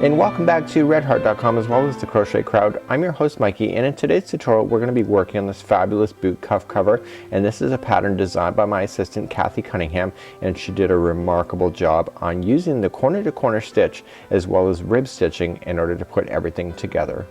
And welcome back to redheart.com as well as the Crochet Crowd. I'm your host Mikey, and in today's tutorial we're going to be working on this fabulous boot cuff cover, and this is a pattern designed by my assistant Kathy Cunningham, and she did a remarkable job on using the corner to corner stitch as well as rib stitching in order to put everything together.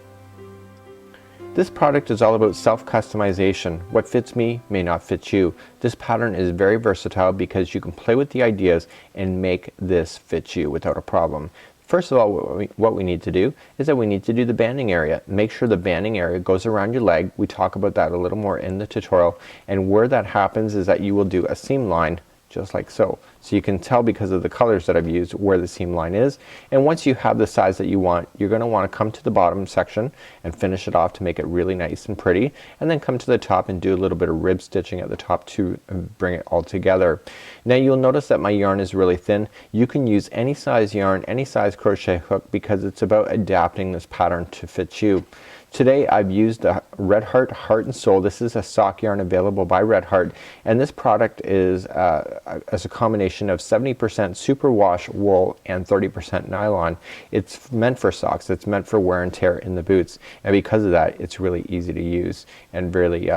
This product is all about self-customization. What fits me may not fit you. This pattern is very versatile because you can play with the ideas and make this fit you without a problem. First of all, what we need to do is that we need to do the banding area. Make sure the banding area goes around your leg. We talk about that a little more in the tutorial, and where that happens is that you will do a seam line just like so. So you can tell because of the colors that I've used where the seam line is, and once you have the size that you want, you're gonna want to come to the bottom section and finish it off to make it really nice and pretty, and then come to the top and do a little bit of rib stitching at the top to bring it all together. Now you'll notice that my yarn is really thin. You can use any size yarn, any size crochet hook, because it's about adapting this pattern to fit you. Today I've used the Red Heart Heart and Soul. This is a sock yarn available by Red Heart, and this product is as a combination of 70% superwash wool and 30% nylon. It's meant for socks. It's meant for wear and tear in the boots, and because of that it's really easy to use and really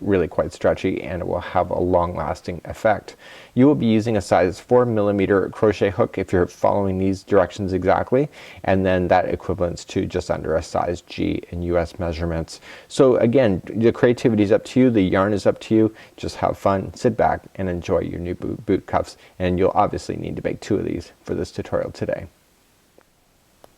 really quite stretchy, and it will have a long-lasting effect. You will be using a size 4mm crochet hook if you're following these directions exactly, and then that equivalents to just under a size G in US measurements. So again, the creativity is up to you, the yarn is up to you. Just have fun, sit back and enjoy your new boot cuffs, and you'll obviously need to make 2 of these for this tutorial today.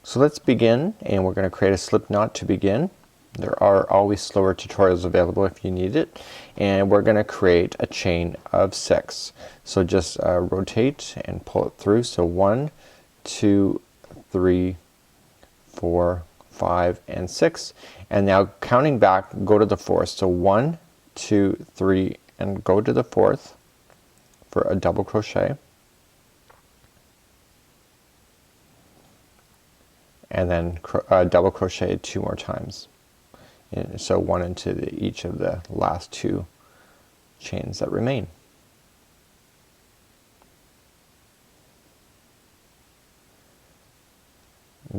So let's begin, and we're going to create a slip knot to begin. There are always slower tutorials available if you need it, and we're gonna create a chain of 6. So just rotate and pull it through. So 1, 2, 3, 4, 5 and 6, and now counting back, go to the 4th. So 1, 2, 3 and go to the 4th for a double crochet, and then double crochet 2 more times. And so 1 into each of the last 2 chains that remain.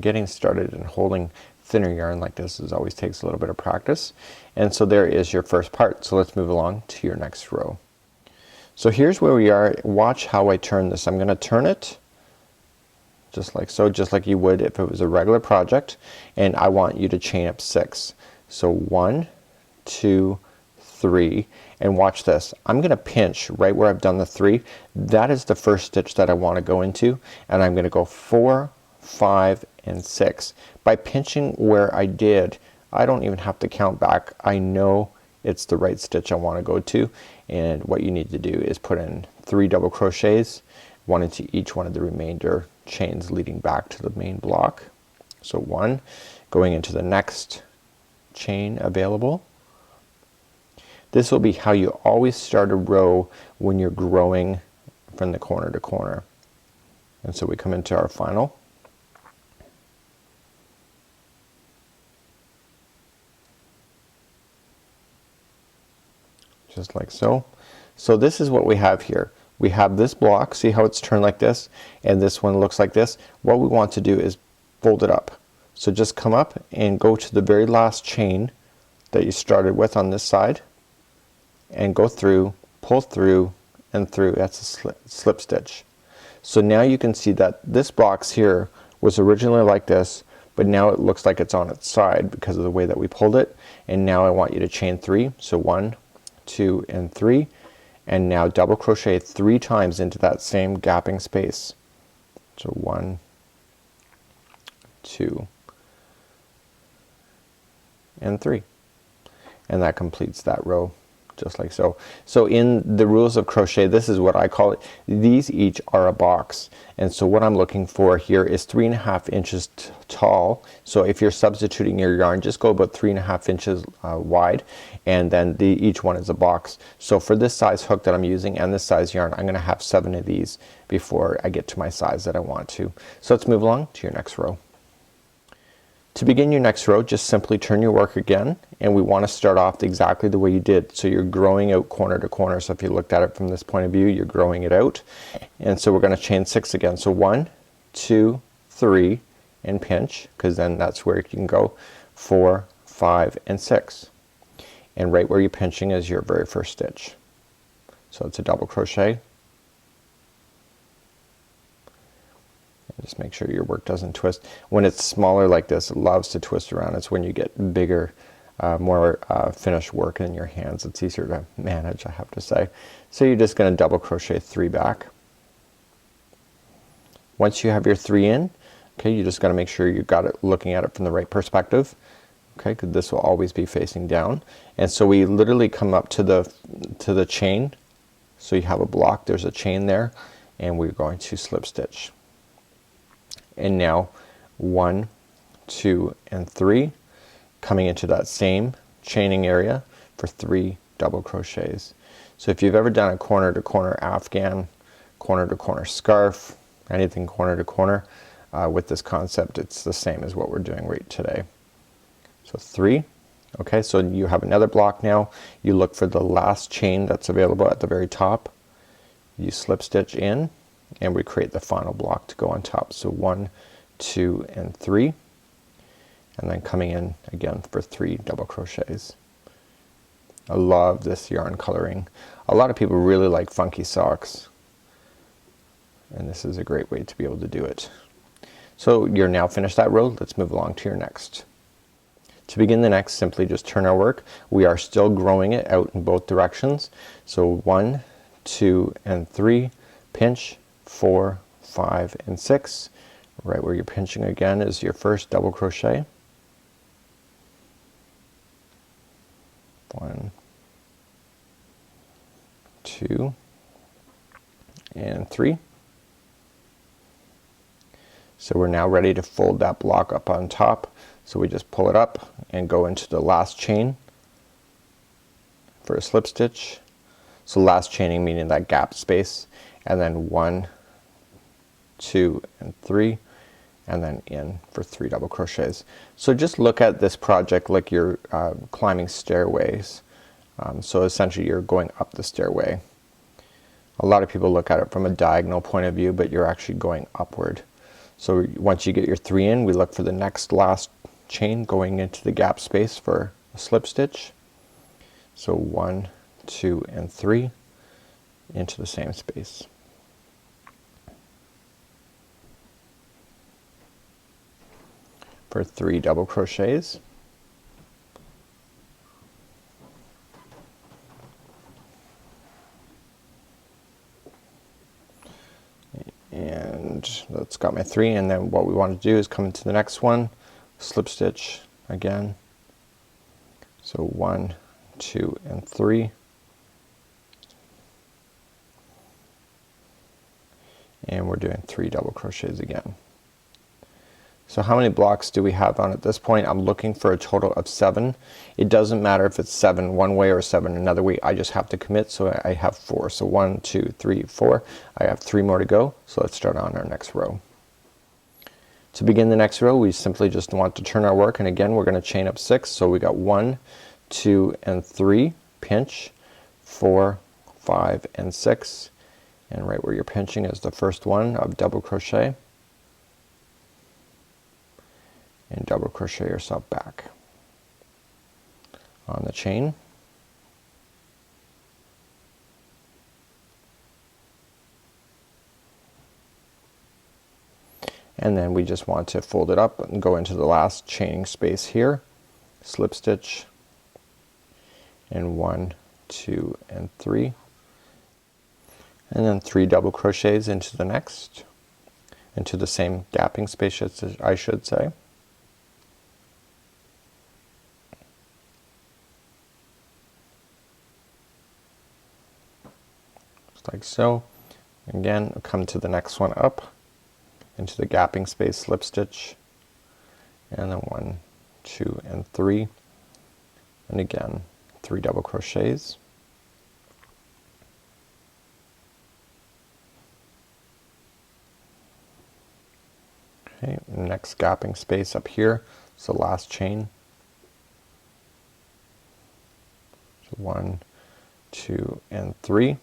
Getting started and holding thinner yarn like this always takes a little bit of practice, and so there is your first part. So let's move along to your next row. So here's where we are. Watch how I turn this. I'm gonna turn it just like so, just like you would if it was a regular project, and I want you to chain up 6. So 1, 2, 3, and watch this. I'm gonna pinch right where I've done the 3. That is the first stitch that I want to go into, and I'm gonna go 4, 5 and 6. By pinching where I did, I don't even have to count back. I know it's the right stitch I want to go to, and what you need to do is put in 3 double crochets, 1 into each one of the remainder chains leading back to the main block. So 1, going into the next chain available. This will be how you always start a row when you're growing from the corner to corner. And so we come into our final, just like so. So this is what we have here. We have this block, see how it's turned like this, and this one looks like this. What we want to do is fold it up. So just come up and go to the very last chain that you started with on this side, and go through, pull through and through. That's a slip stitch. So now you can see that this box here was originally like this, but now it looks like it's on its side because of the way that we pulled it. And now I want you to chain 3. So 1, 2 and 3, and now double crochet 3 times into that same gapping space. So 1, 2 and 3, and that completes that row just like so. So in the rules of crochet, this is what I call it. These each are a box, and so what I'm looking for here is 3.5 inches tall. So if you're substituting your yarn, just go about 3.5 inches wide, and then each one is a box. So for this size hook that I'm using and this size yarn, I'm gonna have 7 of these before I get to my size that I want to. So let's move along to your next row. To begin your next row, just simply turn your work again, and we want to start off exactly the way you did. So you're growing out corner to corner. So if you looked at it from this point of view, you're growing it out, and so we're going to chain 6 again. So 1, 2, 3, and pinch, because then that's where you can go 4, 5 and 6, and right where you're pinching is your very first stitch. So it's a double crochet. Just make sure your work doesn't twist. When it's smaller like this, it loves to twist around. It's when you get bigger, more finished work in your hands, it's easier to manage, I have to say. So you're just gonna double crochet 3 back. Once you have your 3 in, okay, you just gotta make sure you got it looking at it from the right perspective. Okay, because this will always be facing down. And so we literally come up to the chain. So you have a block, there's a chain there, and we're going to slip stitch. And now 1, 2 and 3, coming into that same chaining area for 3 double crochets. So if you've ever done a corner to corner afghan, corner to corner scarf, anything corner to corner with this concept, it's the same as what we're doing right today. So 3. Okay, so you have another block now. You look for the last chain that's available at the very top. You slip stitch in, and we create the final block to go on top. So 1, 2 and 3, and then coming in again for 3 double crochets. I love this yarn coloring. A lot of people really like funky socks, and this is a great way to be able to do it. So you're now finished that row. Let's move along to your next. To begin the next, simply just turn our work. We are still growing it out in both directions. So 1, 2 and 3, pinch, 4, 5 and 6. Right where you're pinching again is your first double crochet. 1, 2 and 3. So we're now ready to fold that block up on top. So we just pull it up and go into the last chain for a slip stitch. So last chaining meaning that gap space, and then 1, 2 and 3, and then in for 3 double crochets. So just look at this project like you're climbing stairways. So essentially you're going up the stairway. A lot of people look at it from a diagonal point of view, but you're actually going upward. So once you get your 3 in, we look for the next last chain going into the gap space for a slip stitch. So 1, 2 and 3 into the same space. For 3 double crochets. And that's got my 3, and then what we want to do is come into the next one, slip stitch again. So 1, 2 and 3. And we're doing 3 double crochets again. So how many blocks do we have on at this point? I'm looking for a total of 7. It doesn't matter if it's 7 one way or 7 another way. I just have to commit, so I have 4. So 1, 2, 3, 4. I have 3 more to go. So let's start on our next row. To begin the next row, we simply just want to turn our work, and again we're going to chain up 6. So we got 1, 2 and 3, pinch, 4, 5 and 6, and right where you're pinching is the first one of double crochet, and double crochet yourself back on the chain. And then we just want to fold it up and go into the last chaining space here, slip stitch, and 1, 2 and 3, and then 3 double crochets into the next, into the same gapping space, I should say. Like so. Again, come to the next one up into the gapping space, slip stitch, and then 1, 2 and 3, and again 3 double crochets. Okay, next gapping space up here, so last chain. So 1, 2 and 3.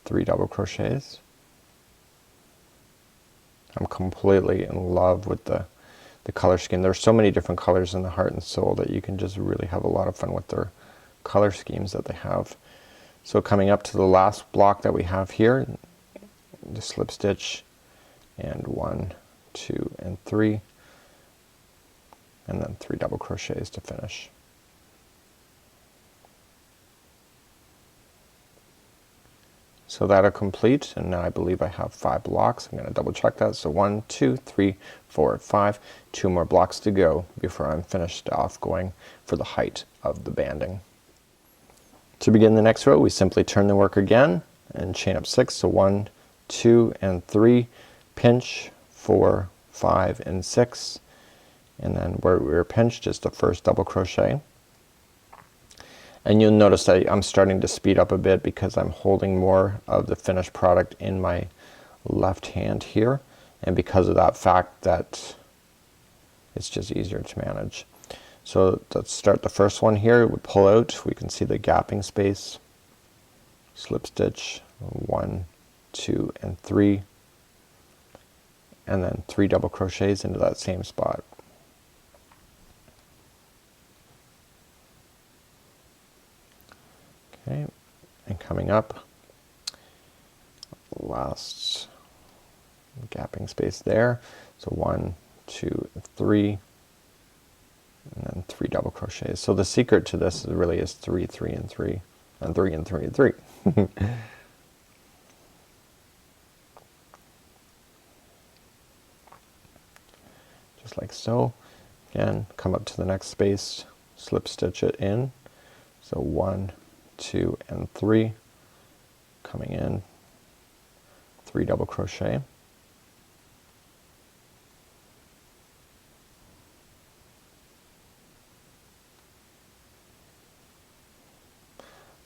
3 double crochets, I'm completely in love with the color scheme. There's so many different colors in the Heart and Soul that you can just really have a lot of fun with their color schemes that they have. So coming up to the last block that we have here, the slip stitch and 1, 2 and 3, and then 3 double crochets to finish. So that'll complete, and now I believe I have 5 blocks. I'm gonna double check that. So 1, 2, 3, 4, 5. 2 more blocks to go before I'm finished off going for the height of the banding. To begin the next row, we simply turn the work again and chain up 6. So 1, 2 and 3, pinch 4, 5 and 6, and then where we were pinched is the first double crochet. And you'll notice that I'm starting to speed up a bit because I'm holding more of the finished product in my left hand here, and because of that fact that it's just easier to manage. So let's start the first one here. We pull out, we can see the gapping space, slip stitch 1, 2 and 3, and then 3 double crochets into that same spot. Okay, and coming up, last gapping space there. So 1, 2, 3, and then 3 double crochets. So the secret to this really is 3, 3 and 3, and 3 and 3 and 3. Just like so. Again, come up to the next space, slip stitch it in. So 1, 2 and 3, coming in, 3 double crochet,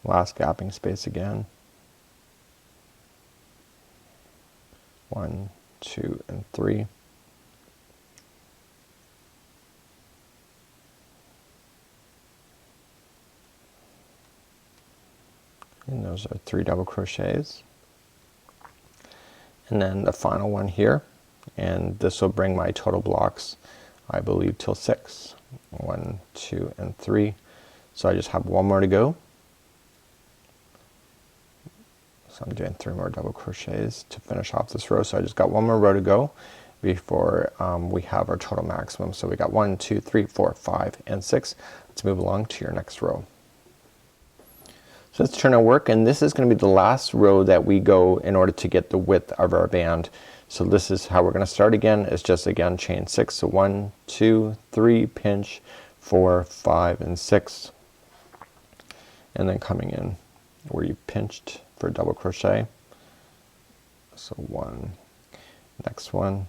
last gapping space again, 1, 2 and 3, and those are 3 double crochets, and then the final one here, and this will bring my total blocks I believe till 6. 1, 2 and 3. So I just have 1 more to go. So I'm doing 3 more double crochets to finish off this row. So I just got 1 more row to go before we have our total maximum. So we got 1, 2, 3, 4, 5 and 6. Let's move along to your next row. So let's turn our work, and this is going to be the last row that we go in order to get the width of our band. So this is how we're going to start again. It's just again chain 6. So 1, 2, 3, pinch 4, 5 and 6, and then coming in where you pinched for double crochet. So 1, next one,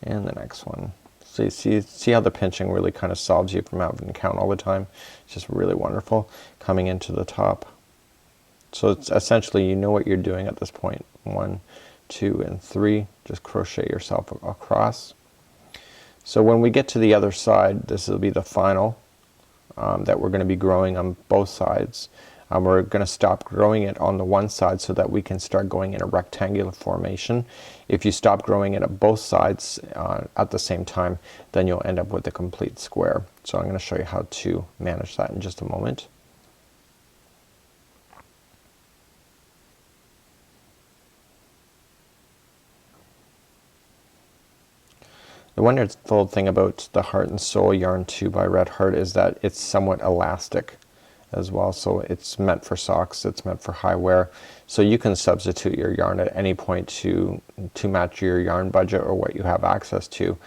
and the next one. So you see how the pinching really kind of solves you from having to count all the time. It's just really wonderful. Coming into the top. So it's essentially, you know what you're doing at this point. 1, 2 and 3. Just crochet yourself across. So when we get to the other side, this will be the final that we're going to be growing on both sides. We're going to stop growing it on the one side so that we can start going in a rectangular formation. If you stop growing it at both sides at the same time, then you'll end up with a complete square. So I'm going to show you how to manage that in just a moment. The wonderful thing about the Heart and Soul Yarn 2 by Red Heart is that it's somewhat elastic as well. So it's meant for socks, it's meant for high wear. So you can substitute your yarn at any point to match your yarn budget or what you have access to.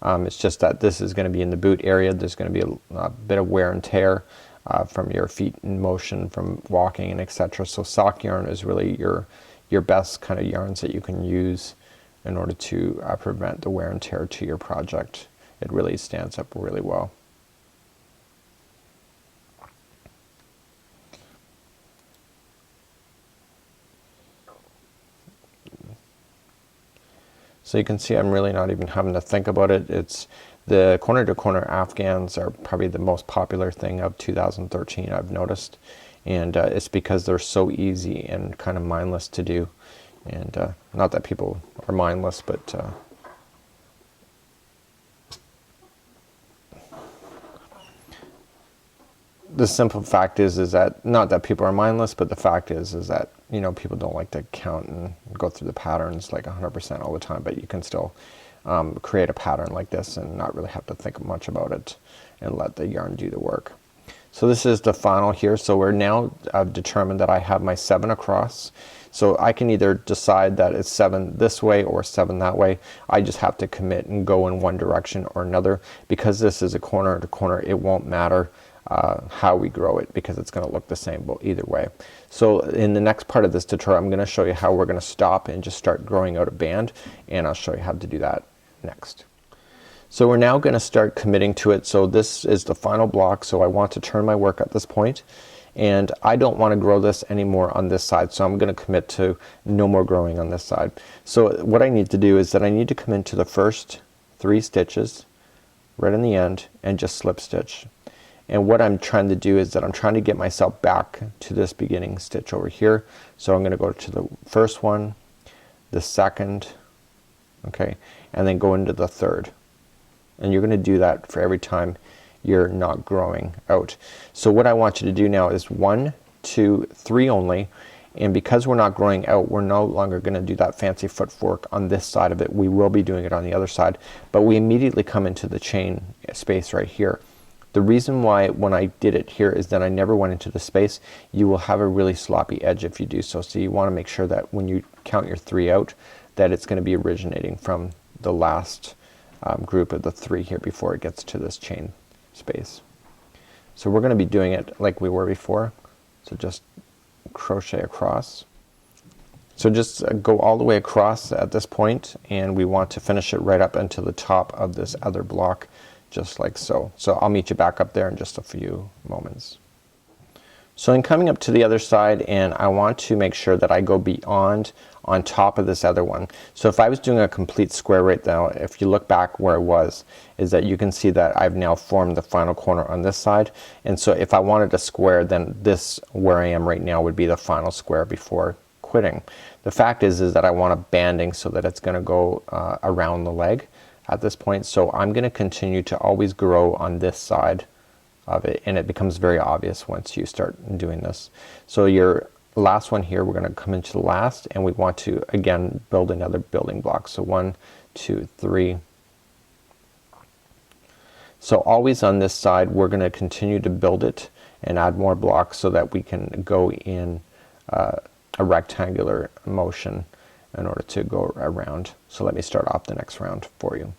It's just that this is going to be in the boot area. There's going to be a bit of wear and tear from your feet in motion from walking and etc. So sock yarn is really your best kind of yarns that you can use in order to prevent the wear and tear to your project. It really stands up really well. So you can see I'm really not even having to think about it. It's the corner to corner Afghans are probably the most popular thing of 2013 I've noticed, and it's because they're so easy and kind of mindless to do. And not that people are mindless, but the simple fact is that not that people are mindless, but the fact is that, you know, people don't like to count and go through the patterns like 100% all the time, but you can still create a pattern like this and not really have to think much about it and let the yarn do the work. So this is the final here. So we're now determined that I have my 7 across. So I can either decide that it's 7 this way or 7 that way. I just have to commit and go in one direction or another. Because this is a corner to corner, it won't matter how we grow it, because it's going to look the same either way. So in the next part of this tutorial, I'm going to show you how we're going to stop and just start growing out a band, and I'll show you how to do that next. So we're now going to start committing to it. So this is the final block, so I want to turn my work at this point, and I don't want to grow this anymore on this side, so I'm going to commit to no more growing on this side. So what I need to do is that I need to come into the first 3 stitches right in the end and just slip stitch. And what I'm trying to do is that I'm trying to get myself back to this beginning stitch over here. So I'm going to go to the first one, the second, okay, and then go into the third. And you're going to do that for every time you're not growing out. So what I want you to do now is 1, 2, 3 only. And because we're not growing out, we're no longer going to do that fancy footwork on this side of it. We will be doing it on the other side, but we immediately come into the chain space right here. The reason why when I did it here is that I never went into the space. You will have a really sloppy edge if you do so. So you want to make sure that when you count your 3 out, that it's going to be originating from the last group of the 3 here before it gets to this chain space. So we're going to be doing it like we were before. So just crochet across. So just go all the way across at this point, and we want to finish it right up into the top of this other block, just like so. So I'll meet you back up there in just a few moments. So I'm coming up to the other side, and I want to make sure that I go beyond on top of this other one. So if I was doing a complete square right now, if you look back where I was, is that you can see that I've now formed the final corner on this side. And so if I wanted a square, then this where I am right now would be the final square before quitting. The fact is that I want a banding so that it's going to go around the leg at this point. So I'm going to continue to always grow on this side of it, and it becomes very obvious once you start doing this. So your last one here, we're going to come into the last, and we want to again build another building block. So 1, 2, 3. So always on this side we're going to continue to build it and add more blocks so that we can go in a rectangular motion in order to go around. So let me start off the next round for you.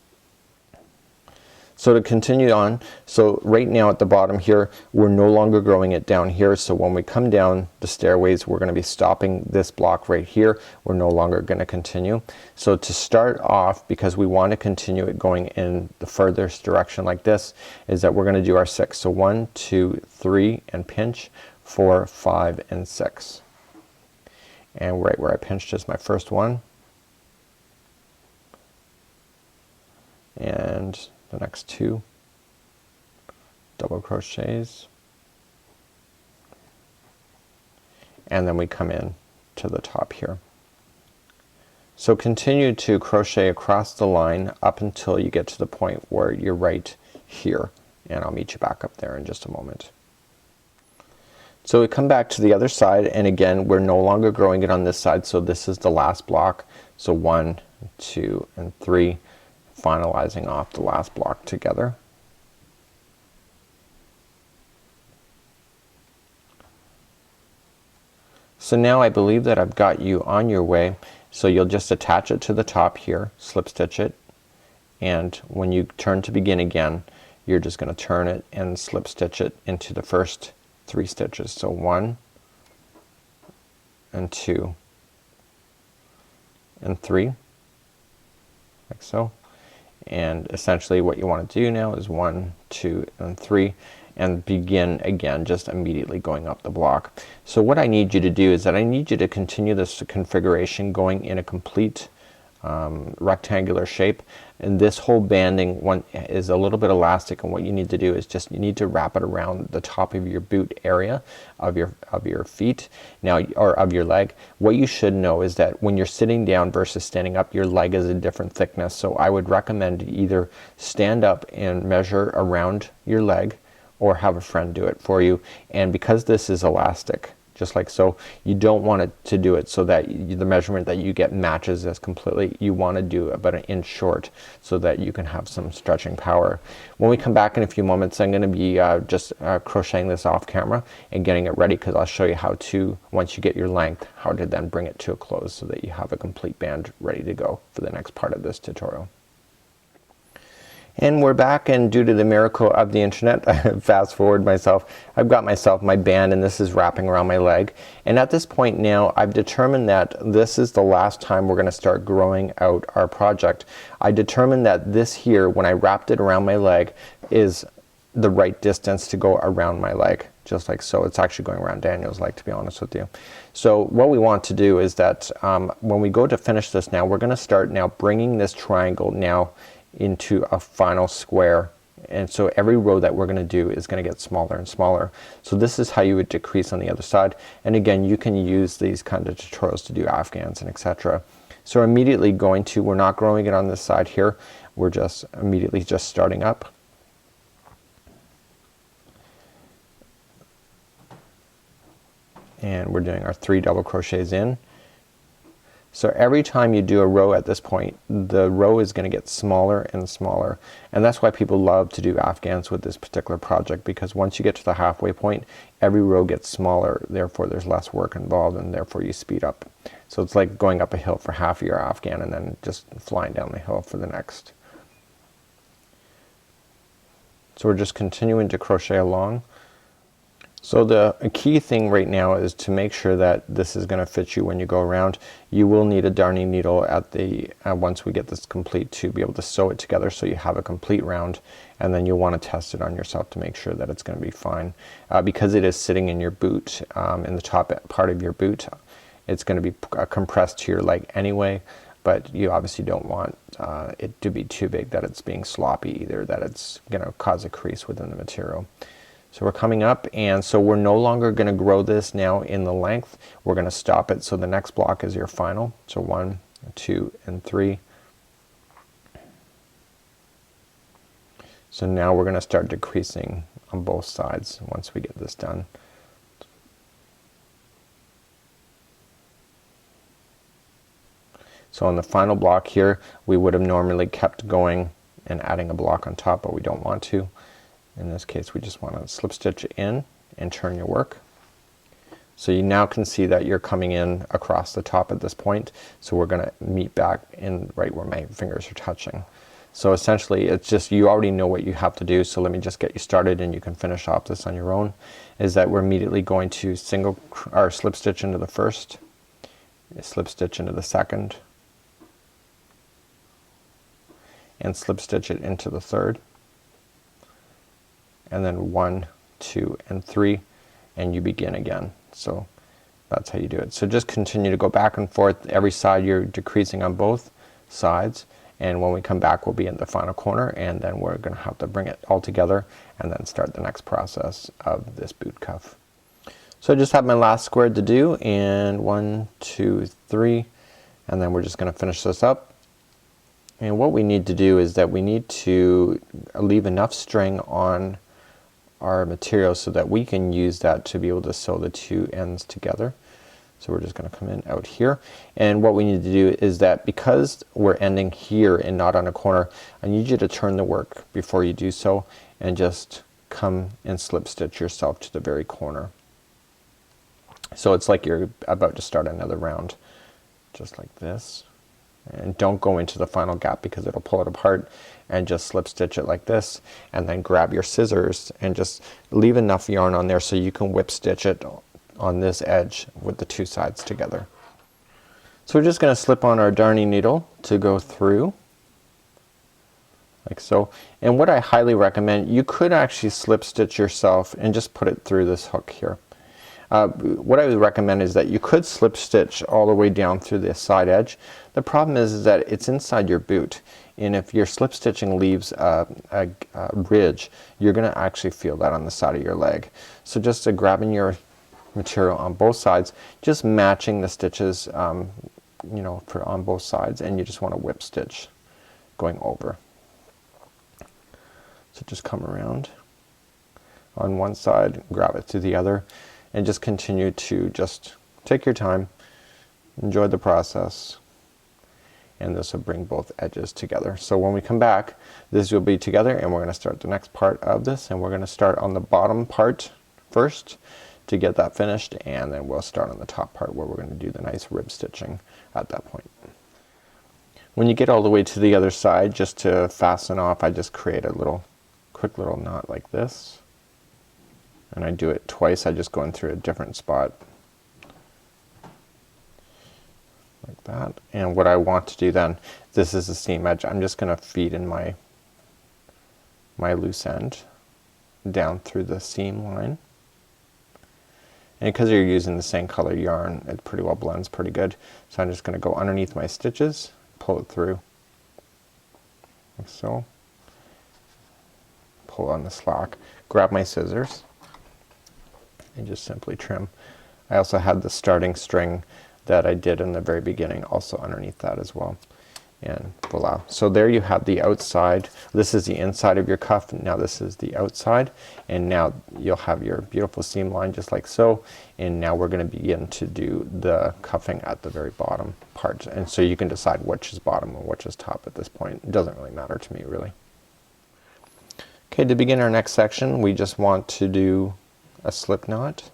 So to continue on, so right now at the bottom here, we're no longer growing it down here. So when we come down the stairways, we're going to be stopping this block right here. We're no longer going to continue. So to start off, because we want to continue it going in the furthest direction like this, is that we're going to do our 6. So 1, 2, 3 and pinch, 4, 5 and 6. And right where I pinched is my first one. And the next 2 double crochets, and then we come in to the top here. So continue to crochet across the line up until you get to the point where you're right here, and I'll meet you back up there in just a moment. So we come back to the other side, and again we're no longer growing it on this side, so this is the last block. So 1, 2 and 3, finalizing off the last block together. So now I believe that I've got you on your way. So you'll just attach it to the top here, slip stitch it, and when you turn to begin again, you're just going to turn it and slip stitch it into the first 3 stitches. So 1 and 2 and 3, like so. And essentially what you want to do now is 1, 2 and 3, and begin again just immediately going up the block. So what I need you to do is that I need you to continue this configuration going in a complete rectangular shape And this whole banding one is a little bit elastic, and what you need to do is just you need to wrap it around the top of your boot area of your feet now, or of your leg. What you should know is that when you're sitting down versus standing up, your leg is a different thickness. So I would recommend either stand up and measure around your leg, or have a friend do it for you. And because this is elastic, just like so, you don't want it to do it so that the measurement that you get matches as completely. You want to do about an inch short so that you can have some stretching power. When we come back in a few moments, I'm going to be just crocheting this off camera and getting it ready, because I'll show you how to, once you get your length, how to then bring it to a close so that you have a complete band ready to go for the next part of this tutorial. And we're back, and due to the miracle of the internet, I fast forward myself, I've got myself my band, and this is wrapping around my leg. And at this point now, I've determined that this is the last time we're gonna start growing out our project. I determined that this here, when I wrapped it around my leg, is the right distance to go around my leg, just like so. It's actually going around Daniel's leg, to be honest with you. So what we want to do is that when we go to finish this now, we're gonna start now bringing this triangle now into a final square. And so every row that we're gonna do is gonna get smaller and smaller. So this is how you would decrease on the other side. And again, you can use these kind of tutorials to do afghans and etc. So immediately going to, we're not growing it on this side here, we're just immediately just starting up. And we're doing our 3 double crochets in. So every time you do a row at this point, the row is gonna get smaller and smaller. And that's why people love to do afghans with this particular project, because once you get to the halfway point, every row gets smaller, therefore there's less work involved, and therefore you speed up. So it's like going up a hill for half of your afghan and then just flying down the hill for the next. So we're just continuing to crochet along. So the key thing right now is to make sure that this is gonna fit you when you go around. You will need a darning needle at the once we get this complete, to be able to sew it together so you have a complete round, and then you'll want to test it on yourself to make sure that it's gonna be fine. Because it is sitting in your boot, in the top part of your boot, it's gonna be compressed to your leg anyway, but you obviously don't want it to be too big that it's being sloppy either, that it's gonna cause a crease within the material. So we're coming up, and so we're no longer gonna grow this now in the length. We're gonna stop it. So the next block is your final. So 1, 2, and 3. So now we're gonna start decreasing on both sides once we get this done. So on the final block here, we would have normally kept going and adding a block on top, but we don't want to. In this case, we just want to slip stitch in and turn your work. So you now can see that you're coming in across the top at this point. So we're gonna meet back in right where my fingers are touching. So essentially it's just, you already know what you have to do. So let me just get you started and you can finish off this on your own. Is that we're immediately going to single or slip stitch into the first, slip stitch into the second, and slip stitch it into the third. And then 1, 2, and 3, and you begin again. So that's how you do it. So just continue to go back and forth. Every side you're decreasing on both sides, and when we come back we'll be in the final corner, and then we're gonna have to bring it all together and then start the next process of this boot cuff. So I just have my last square to do, and 1, 2, 3, and then we're just gonna finish this up. And what we need to do is that we need to leave enough string on our material so that we can use that to be able to sew the two ends together. So we're just gonna come in out here, and what we need to do is that because we're ending here and not on a corner, I need you to turn the work before you do so, and just come and slip stitch yourself to the very corner. So it's like you're about to start another round, just like this. And don't go into the final gap because it'll pull it apart, and just slip stitch it like this, and then grab your scissors and just leave enough yarn on there so you can whip stitch it on this edge with the two sides together. So we're just gonna slip on our darning needle to go through like so. And what I highly recommend, you could actually slip stitch yourself and just put it through this hook here. What I would recommend is that you could slip stitch all the way down through the side edge. The problem is that it's inside your boot, and if your slip stitching leaves a ridge, you're gonna actually feel that on the side of your leg. So just grabbing your material on both sides, just matching the stitches you know, on both sides, and you just want to whip stitch going over. So just come around on one side, grab it to the other, and just continue to just take your time, enjoy the process, and this will bring both edges together. So when we come back, this will be together, and we're going to start the next part of this, and we're going to start on the bottom part first to get that finished, and then we'll start on the top part where we're going to do the nice rib stitching at that point. When you get all the way to the other side, just to fasten off, I just create a little quick little knot like this, and I do it twice. I just go in through a different spot like that. And what I want to do then, this is the seam edge, I'm just gonna feed in my loose end down through the seam line. And because you're using the same color yarn, it pretty well blends pretty good. So I'm just gonna go underneath my stitches, pull it through like so, pull on the slack, grab my scissors, and just simply trim. I also had the starting string that I did in the very beginning also underneath that as well, and voila. So there you have the outside. This is the inside of your cuff, now this is the outside, and now you'll have your beautiful seam line just like so. And now we're going to begin to do the cuffing at the very bottom part, and so you can decide which is bottom and which is top at this point. It doesn't really matter to me really. Okay, to begin our next section, we just want to do a slip knot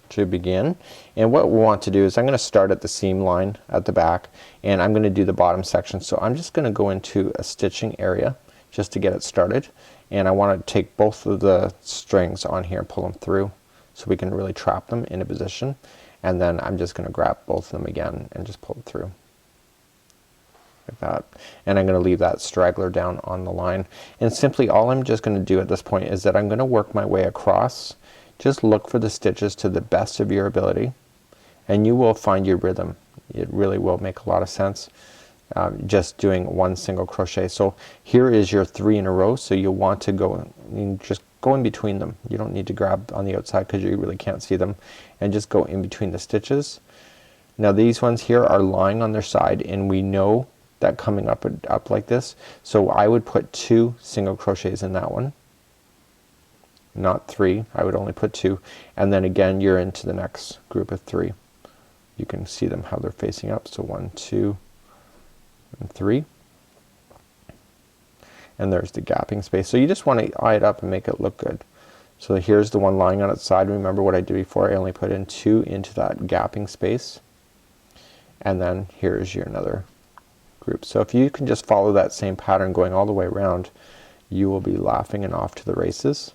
to begin, and what we want to do is I'm gonna start at the seam line at the back, and I'm gonna do the bottom section. So I'm just gonna go into a stitching area just to get it started, and I want to take both of the strings on here and pull them through so we can really trap them in a position, and then I'm just gonna grab both of them again and just pull it through like that, and I'm gonna leave that straggler down on the line. And simply all I'm just gonna do at this point is that I'm gonna work my way across. Just look for the stitches to the best of your ability, and you will find your rhythm. It really will make a lot of sense just doing one single crochet. So here is your 3 in a row, so you'll want to go and just go in between them. You don't need to grab on the outside because you really can't see them, and just go in between the stitches. Now these ones here are lying on their side, and we know that coming up like this, so I would put 2 single crochets in that one, not 3. I would only put 2, and then again you're into the next group of 3. You can see them how they're facing up, so 1, 2, and 3, and there's the gapping space. So you just want to eye it up and make it look good. So here's the one lying on its side. Remember what I did before, I only put in 2 into that gapping space, and then here's your another group. So if you can just follow that same pattern going all the way around, you will be laughing and off to the races.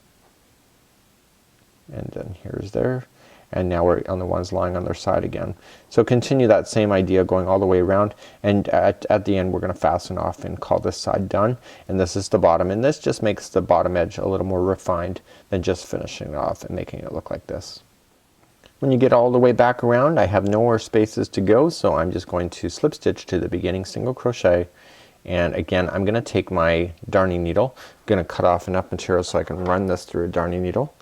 And then here's there, and now we're on the ones lying on their side again. So continue that same idea going all the way around, and at the end we're gonna fasten off and call this side done, and this is the bottom, and this just makes the bottom edge a little more refined than just finishing it off and making it look like this. When you get all the way back around, I have no more spaces to go, so I'm just going to slip stitch to the beginning single crochet, and again I'm gonna take my darning needle, I'm gonna cut off enough material so I can run this through a darning needle.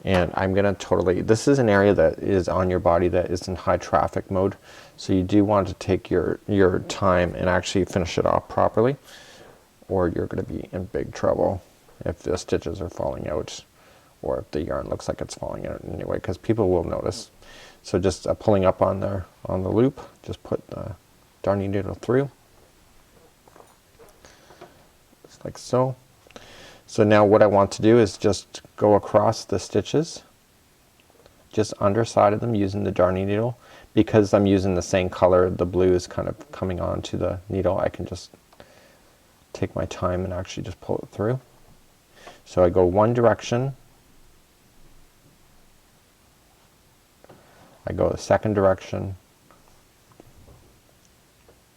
And I'm gonna this is an area that is on your body that is in high traffic mode, so you do want to take your time and actually finish it off properly, or you're gonna be in big trouble if the stitches are falling out, or if the yarn looks like it's falling out anyway, because people will notice. So just pulling up on the loop, just put the darning needle through just like so. So now what I want to do is just go across the stitches, just underside of them using the darning needle. Because I'm using the same color, the blue is kind of coming onto the needle, I can just take my time and actually just pull it through. So I go one direction, I go the second direction,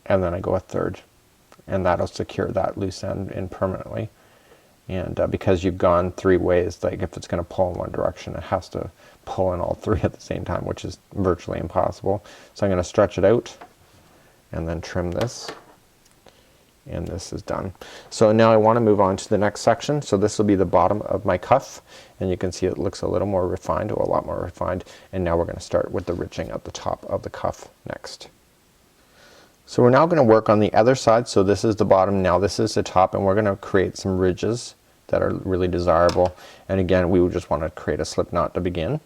and then I go a third, and that'll secure that loose end in permanently. And because you've gone 3 ways, like if it's gonna pull in one direction, it has to pull in all 3 at the same time, which is virtually impossible. So I'm gonna stretch it out and then trim this, and this is done. So now I want to move on to the next section. So this will be the bottom of my cuff, and you can see it looks a little more refined, or a lot more refined. And now we're gonna start with the ridging at the top of the cuff next. So we're now gonna work on the other side. So this is the bottom, now this is the top, and we're gonna create some ridges that are really desirable. And again, we would just want to create a slip knot to begin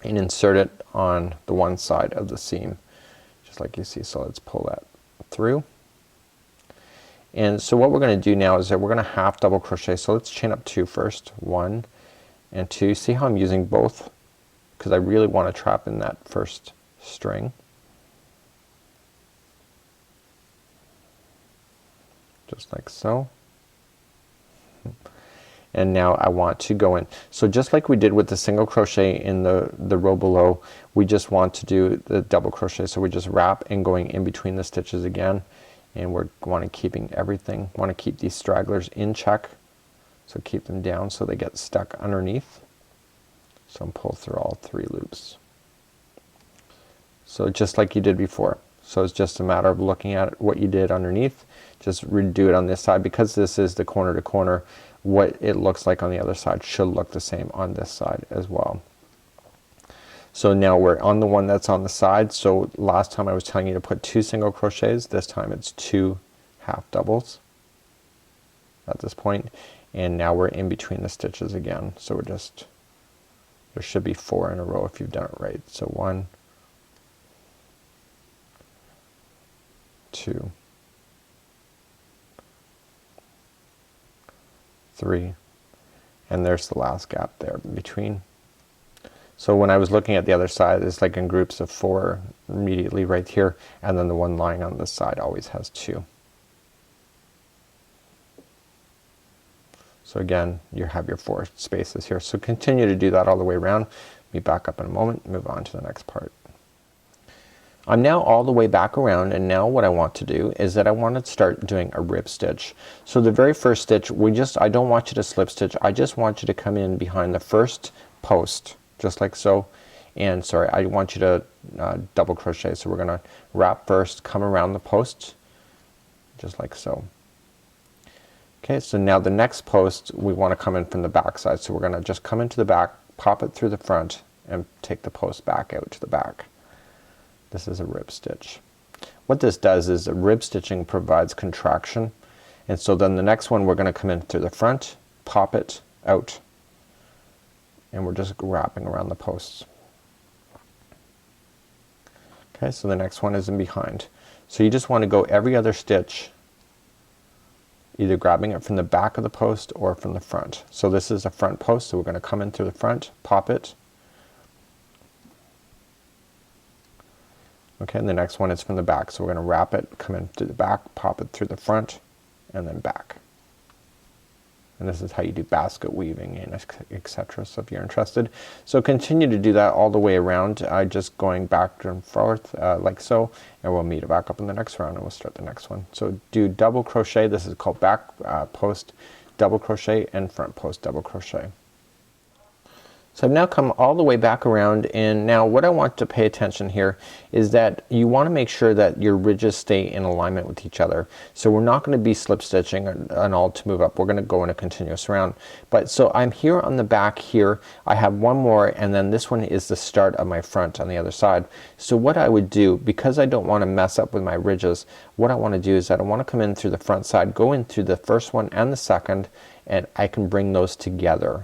and insert it on the one side of the seam, just like you see. So let's pull that through. And so what we're gonna do now is that we're gonna half double crochet. So let's chain up 2 first, 1 and 2. See how I'm using both, because I really want to trap in that first string. Just like so. And now I want to go in. So just like we did with the single crochet in the row below, we just want to do the double crochet. So we just wrap and going in between the stitches again, and we're want to keep these stragglers in check. So keep them down so they get stuck underneath. So pull through all 3 loops. So just like you did before. So it's just a matter of looking at what you did underneath. Just redo it on this side, because this is the corner to corner. What it looks like on the other side should look the same on this side as well. So now we're on the one that's on the side. So last time I was telling you to put 2 single crochets. This time it's 2 half doubles at this point. And now we're in between the stitches again. So we're just, there should be 4 in a row if you've done it right. So 1, 2, 3, and there's the last gap there in between. So when I was looking at the other side, it's like in groups of 4 immediately right here, and then the one lying on this side always has 2. So again, you have your 4 spaces here. So continue to do that all the way around. Be back up in a moment, move on to the next part. I'm now all the way back around, and now what I want to do is that I want to start doing a rib stitch. So the very first stitch, I don't want you to slip stitch. I just want you to come in behind the first post, just like so. And sorry, I want you to double crochet. So we're gonna wrap first, come around the post, just like so. Okay, so now the next post we want to come in from the back side. So we're gonna just come into the back, pop it through the front, and take the post back out to the back. This is a rib stitch. What this does is rib stitching provides contraction, and so then the next one we're gonna come in through the front, pop it out, and we're just wrapping around the posts. Okay, so the next one is in behind. So you just want to go every other stitch, either grabbing it from the back of the post or from the front. So this is a front post, so we're gonna come in through the front, pop it. Okay, and the next one is from the back. So we're gonna wrap it, come in through the back, pop it through the front, and then back. And this is how you do basket weaving and etc. So if you're interested. So continue to do that all the way around, just going back and forth like so, and we'll meet it back up in the next round and we'll start the next one. So do double crochet, this is called back post double crochet and front post double crochet. So I've now come all the way back around, and now what I want to pay attention here is that you want to make sure that your ridges stay in alignment with each other. So we're not going to be slip stitching and all to move up. We're going to go in a continuous round. But so I'm here on the back here. I have one more, and then this one is the start of my front on the other side. So what I would do, because I don't want to mess up with my ridges, what I want to do is that I want to come in through the front side, go in through the first one and the second, and I can bring those together.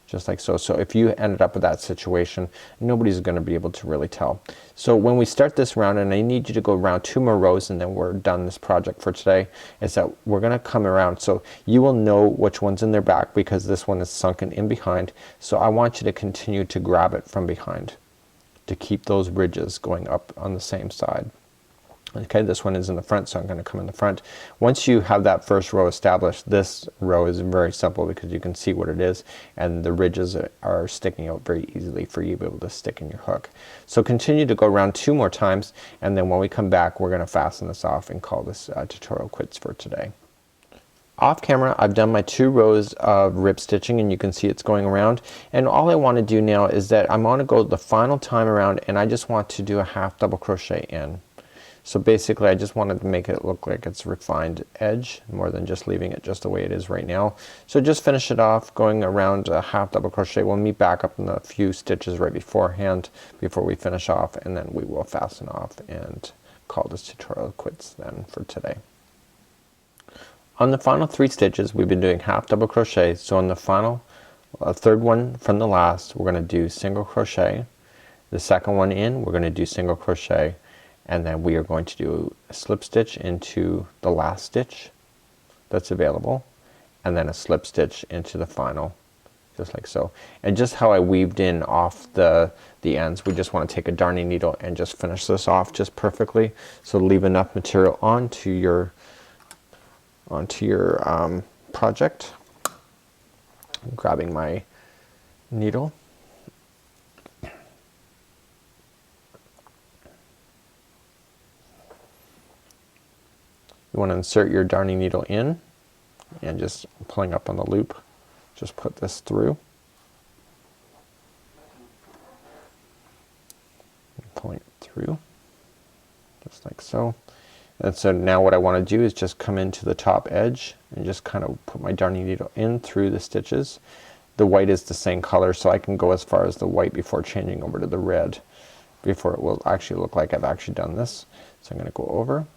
Just like so. So if you ended up with that situation, nobody's going to be able to really tell. So when we start this round, and I need you to go around 2 more rows and then we're done this project for today, is that we're going to come around. So you will know which one's in their back because this one is sunken in behind. So I want you to continue to grab it from behind to keep those ridges going up on the same side. Okay, this one is in the front, so I'm going to come in the front. Once you have that first row established, this row is very simple because you can see what it is, and the ridges are sticking out very easily for you to be able to stick in your hook. So continue to go around 2 more times, and then when we come back we're going to fasten this off and call this tutorial quits for today. Off camera I've done my 2 rows of rib stitching and you can see it's going around, and all I want to do now is that I'm going to go the final time around and I just want to do a half double crochet in. So basically I just wanted to make it look like it's refined edge more than just leaving it just the way it is right now. So just finish it off going around a half double crochet. We'll meet back up in the few stitches right beforehand before we finish off, and then we will fasten off and call this tutorial quits then for today. On the final 3 stitches we've been doing half double crochet. So on the final third one from the last we're going to do single crochet. The second one in we're going to do single crochet, and then we are going to do a slip stitch into the last stitch that's available, and then a slip stitch into the final, just like so. And just how I weaved in off the ends, we just want to take a darning needle and just finish this off just perfectly. So leave enough material onto your project. I'm grabbing my needle. You want to insert your darning needle in and just pulling up on the loop, just put this through, and pulling it through just like so. And so now what I want to do is just come into the top edge and just kind of put my darning needle in through the stitches. The white is the same color, so I can go as far as the white before changing over to the red, before it will actually look like I've actually done this. So I'm going to go over.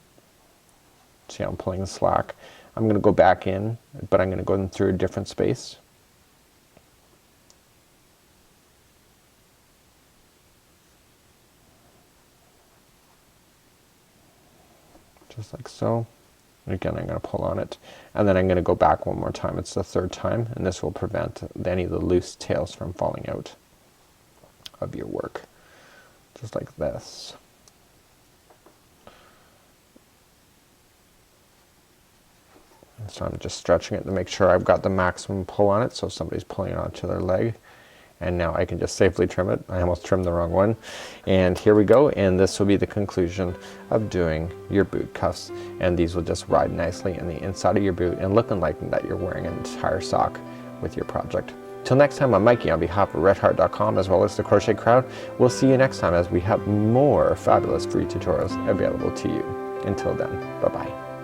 See how I'm pulling the slack. I'm going to go back in, but I'm going to go in through a different space. Just like so. Again, I'm going to pull on it, and then I'm going to go back one more time. It's the 3rd time, and this will prevent any of the loose tails from falling out of your work. Just like this. So I'm just stretching it to make sure I've got the maximum pull on it, so if somebody's pulling it onto their leg. And now I can just safely trim it. I almost trimmed the wrong one. And here we go, and this will be the conclusion of doing your boot cuffs. And these will just ride nicely in the inside of your boot and looking like that you're wearing an entire sock with your project. Till next time, I'm Mikey on behalf of redheart.com as well as the Crochet Crowd. We'll see you next time as we have more fabulous free tutorials available to you. Until then, bye-bye.